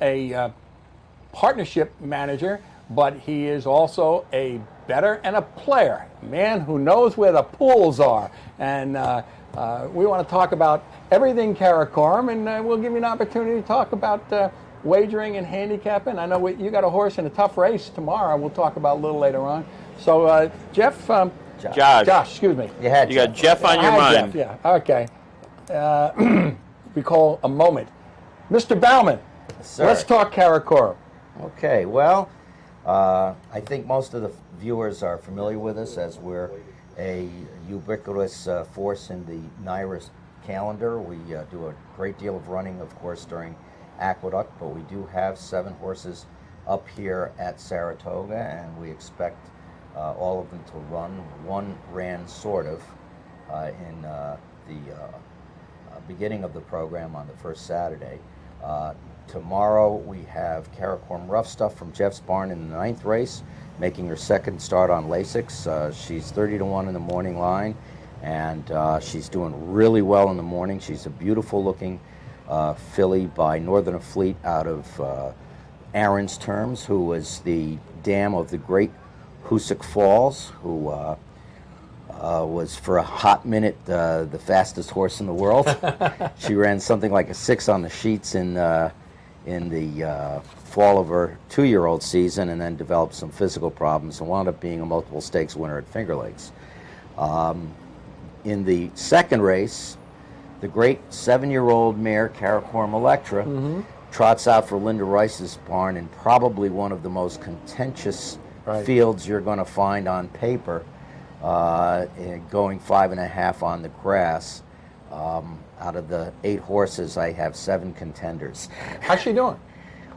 a partnership manager, but he is also a bettor and a player, a man who knows where the pools are. And we want to talk about everything Karakoram, and we'll give you an opportunity to talk about wagering and handicapping. I know you got a horse in a tough race tomorrow. We'll talk about a little later on. So, Jeff, Josh, excuse me. You got Jeff on your mind. Jeff, yeah, okay. We call a moment. Mr. Bauman, Sir. Let's talk Karakoram. Okay, well, I think most of the viewers are familiar with us as we're a ubiquitous force in the NYRA calendar. We do a great deal of running, of course, during Aqueduct, but we do have 7 horses up here at Saratoga, and we expect all of them to run. One ran sort of in the beginning of the program on the first Saturday. Tomorrow we have Karakoram Rough Stuff from Jeff's Barn in the 9th race, making her second start on Lasix. She's 30-1 in the morning line, and she's doing really well in the morning. She's a beautiful looking filly by Northern Fleet out of Aaron's Terms, who was the dam of the great Hoosick Falls, who was for a hot minute the fastest horse in the world. She ran something like a 6 on the sheets in the fall of her 2-year-old season, and then developed some physical problems and wound up being a multiple stakes winner at Finger Lakes. In the second race, the great 7-year-old mare Karakoram Electra trots out for Linda Rice's barn in probably one of the most contentious fields you're going to find on paper, going 5.5 on the grass. Out of the 8 horses, I have 7 contenders. How's she doing?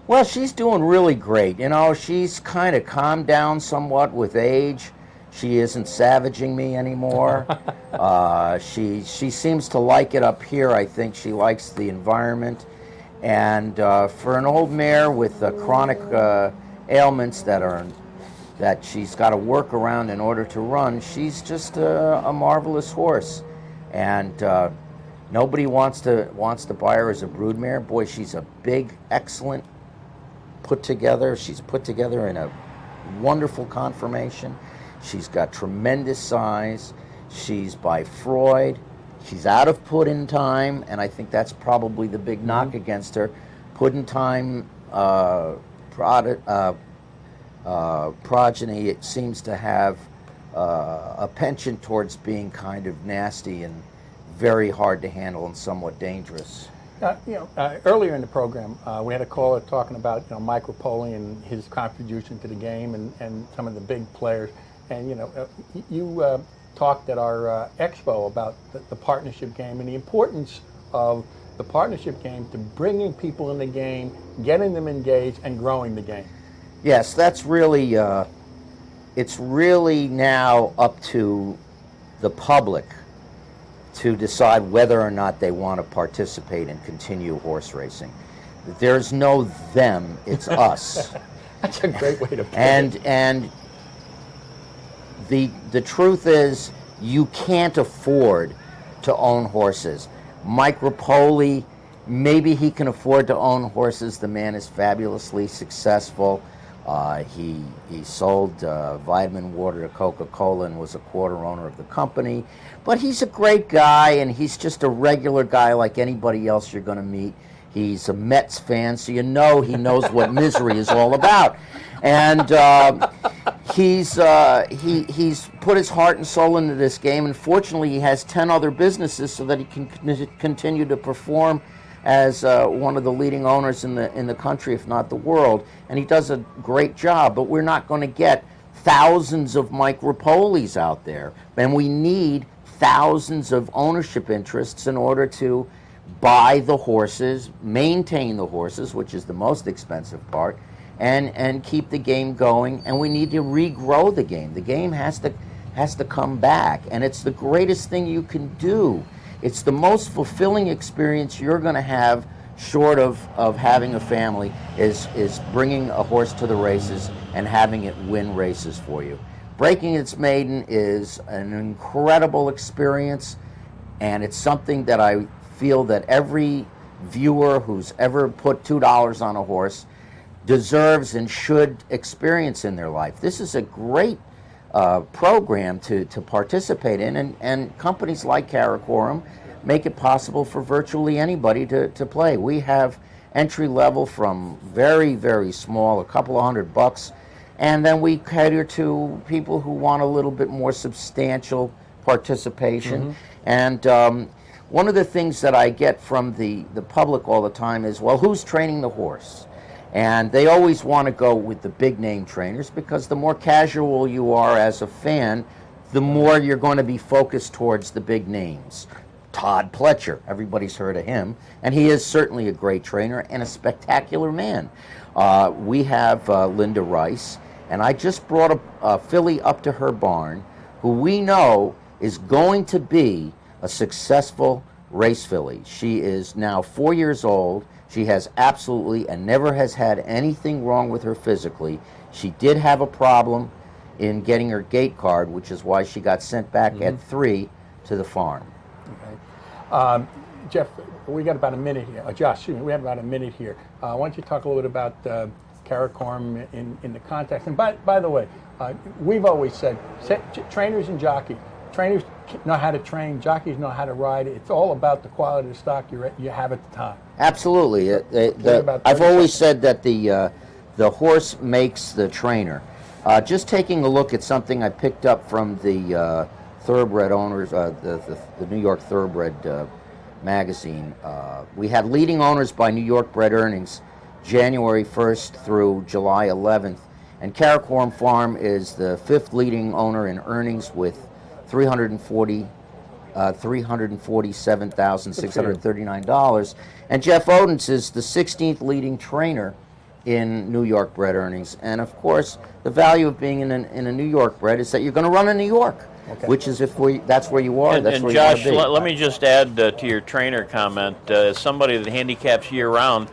Well, she's doing really great. You know, she's kind of calmed down somewhat with age. She isn't savaging me anymore. She seems to like it up here. I think she likes the environment. And for an old mare with chronic ailments that she's got to work around in order to run, she's just a marvelous horse. And nobody wants to buy her as a broodmare. Boy, she's a big, excellent put together. She's put together in a wonderful conformation. She's got tremendous size. She's by Freud. She's out of put-in time, and I think that's probably the big knock against her. Put-in time progeny, it seems to have a penchant towards being kind of nasty and very hard to handle and somewhat dangerous. Earlier in the program, we had a caller talking about Mike Rapoli and his contribution to the game and some of the big players. And you talked at our expo about the partnership game and the importance of the partnership game to bringing people in the game, getting them engaged, and growing the game. Yes, that's really, it's really now up to the public to decide whether or not they want to participate and continue horse racing. There's no them, it's us. That's a great way to put it. And the truth is, you can't afford to own horses. Mike Rapoli, maybe he can afford to own horses. The man is fabulously successful. He sold vitamin water to Coca-Cola and was a quarter owner of the company. But he's a great guy, and he's just a regular guy like anybody else you're going to meet. He's a Mets fan, so he knows what misery is all about. And he's put his heart and soul into this game, and fortunately he has 10 other businesses so that he can continue to perform as one of the leading owners in the country, if not the world. And he does a great job, but we're not going to get thousands of Mike Rapolis out there. And we need thousands of ownership interests in order to buy the horses, maintain the horses, which is the most expensive part, and keep the game going. And we need to regrow the game. The game has to come back, and it's the greatest thing you can do. It's the most fulfilling experience you're going to have, short of having a family, is bringing a horse to the races and having it win races for you. Breaking its maiden is an incredible experience, and it's something that I feel that every viewer who's ever put $2 on a horse deserves and should experience in their life. This is a great program to participate in, and companies like Karakoram make it possible for virtually anybody to play. We have entry level from very, very small, a couple of $100, and then we cater to people who want a little bit more substantial participation. And one of the things that I get from the public all the time is, well, who's training the horse? And they always want to go with the big name trainers, because the more casual you are as a fan, the more you're going to be focused towards the big names. Todd Pletcher, everybody's heard of him, and he is certainly a great trainer and a spectacular man. We have Linda Rice, and I just brought a filly up to her barn who we know is going to be a successful race filly. She is now 4 years old. She has absolutely and never has had anything wrong with her physically. She did have a problem in getting her gate card, which is why she got sent back at 3 to the farm. Okay. Jeff, we got about a minute here. Josh, excuse me, we have about a minute here. Why don't you talk a little bit about Karakoram in the context? And by the way, we've always said, trainers and jockeys, trainers know how to train, jockeys know how to ride. It's all about the quality of the stock you have at the time. Absolutely. I've always said that the horse makes the trainer. Just taking a look at something I picked up from the Thoroughbred owners, the New York Thoroughbred magazine. We had leading owners by New York bred earnings January 1st through July 11th, and Karakoram Farm is the 5th leading owner in earnings with $347,639, and Jeff Odens is the 16th leading trainer in New York bred earnings. And of course, the value of being in a New York bred is that you're going to run in New York, which is that's where you are. That's where Josh, you want to be. let me just add to your trainer comment. As somebody that handicaps year-round,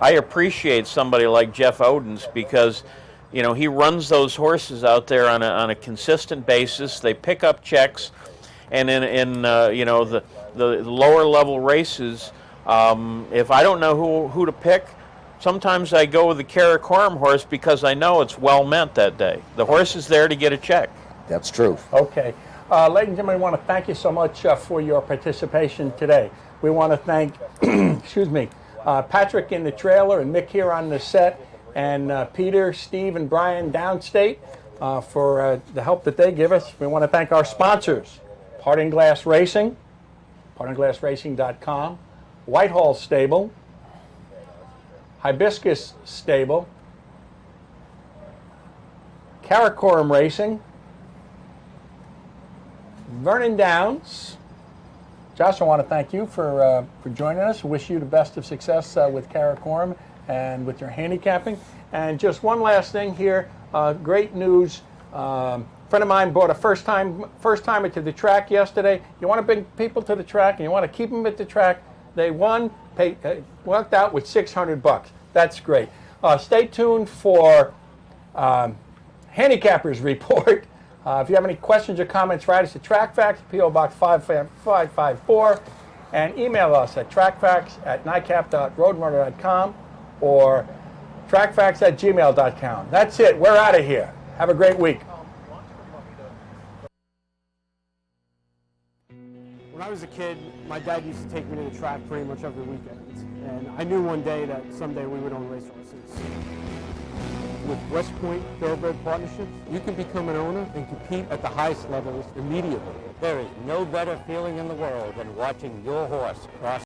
I appreciate somebody like Jeff Odens, because he runs those horses out there on a consistent basis. They pick up checks, and in the lower level races, if I don't know who to pick, sometimes I go with the Karakoram horse because I know it's well meant that day. The horse is there to get a check. That's true. Okay. Ladies and gentlemen, I want to thank you so much for your participation today. We want to thank, excuse me, Patrick in the trailer and Mick here on the set, and Peter, Steve, and Brian downstate for the help that they give us. We want to thank our sponsors, Parting Glass Racing, partingglassracing.com, Whitehall Stable, Hibiscus Stable, Karakoram Racing, Vernon Downs. Josh, I want to thank you for joining us. Wish you the best of success with Karakoram and with your handicapping. And just one last thing here, great news. A friend of mine brought a first timer to the track yesterday. You want to bring people to the track and you want to keep them at the track. They won, walked out with $600. That's great. Stay tuned for Handicappers Report. If you have any questions or comments, write us at TrackFacts, P.O. Box 5554, and email us at trackfacts@nicap.roadrunner.com or trackfacts@gmail.com. That's it. We're out of here. Have a great week. When I was a kid, my dad used to take me to the track pretty much every weekend. And I knew one day that someday we would own racehorses. With West Point Thoroughbred Partnerships, you can become an owner and compete at the highest levels immediately. There is no better feeling in the world than watching your horse cross